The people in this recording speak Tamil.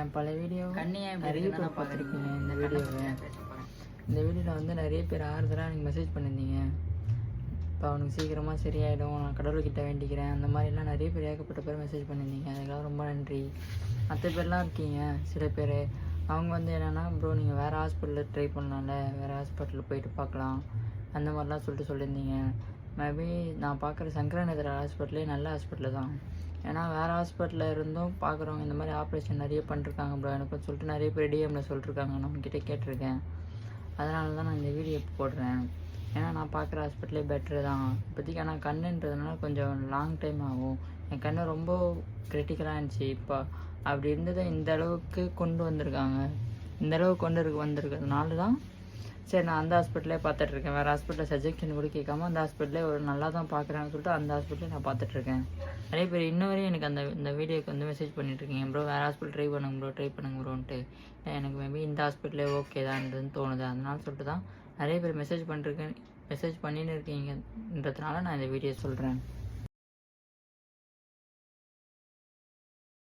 என் பழைய வீடியோ நிறைய பேர் பார்த்துருக்கீங்க. இந்த வீடியோவில் வந்து நிறைய பேர் ஆறுதலாக எனக்கு மெசேஜ் பண்ணியிருந்தீங்க. இப்போ அவனுக்கு சீக்கிரமாக சரியாயிடும், நான் கடவுள்கிட்ட வேண்டிக்கிறேன், அந்த மாதிரிலாம் நிறைய பேர் ஏகப்பட்ட பேர் மெசேஜ் பண்ணியிருந்தீங்க. அதுக்கெல்லாம் ரொம்ப நன்றி. மற்ற பேர்லாம் இருக்கீங்க சில பேர், அவங்க வந்து என்னென்னா ப்ரோ நீங்கள் வேறு ஹாஸ்பிட்டலில் ட்ரை பண்ணலாம்ல, வேறு ஹாஸ்பிட்டலில் போயிட்டு பார்க்கலாம் அந்த மாதிரிலாம் சொல்லியிருந்தீங்க. மேபி நான் பார்க்குற சங்கரநேதர் ஹாஸ்பிட்டலே நல்ல ஹாஸ்பிட்டல் தான். ஏன்னா வேறு ஹாஸ்பிட்டலில் இருந்தும் பார்க்குறவங்க இந்த மாதிரி ஆப்ரேஷன் நிறைய பண்ணிருக்காங்க ப்ரோ எனக்கு சொல்லிட்டு நிறைய பேர் டிஎம்மில் சொல்லியிருக்காங்க. நான் உங்ககிட்ட கேட்டிருக்கேன். அதனால தான் நான் இந்த வீடியோ போடுறேன். ஏன்னா நான் பார்க்குற ஹாஸ்பிட்டலே பெட்ரு தான் இப்போதைக்கு. ஆனால் கண்ணுன்றதுனால கொஞ்சம் லாங் டைம் ஆகும். என் கண்ணு ரொம்ப கிரிட்டிக்கலாக இருந்துச்சு. இப்போ அப்படி இருந்ததை இந்த அளவுக்கு கொண்டு வந்திருக்காங்க. இந்த அளவுக்கு வந்திருக்கிறதுனால தான் சரி நான் அந்த ஹாஸ்பிட்டலே பார்த்துட்ருக்கேன். வேறு ஹாஸ்பிட்டலில் சஜெக்ஷன் கூட கேட்காம அந்த ஹாஸ்பிட்டலே ஒரு நல்லா தான் பார்க்குறேன்னு சொல்லிட்டு அந்த ஹாஸ்பிட்டலே நான் பார்த்துட்ருக்கேன். நிறைய பேர் இன்ன வரையும் எனக்கு இந்த வீடியோக்கு வந்து மெசேஜ் பண்ணிட்டுருக்கீங்க ப்ரோ வேறு ஹாஸ்பிட்டல் ட்ரை பண்ணுங்க ப்ரோன்ட்டு. எனக்கு மேபி இந்த ஹாஸ்பிட்டலே ஓகே தான்ன்றதுன்னு தோணுது. அதனால சொல்லிட்டு தான் நிறைய பேர் மெசேஜ் பண்ணின்னு இருக்கீங்கன்றதுனால நான் இந்த வீடியோ சொல்கிறேன்.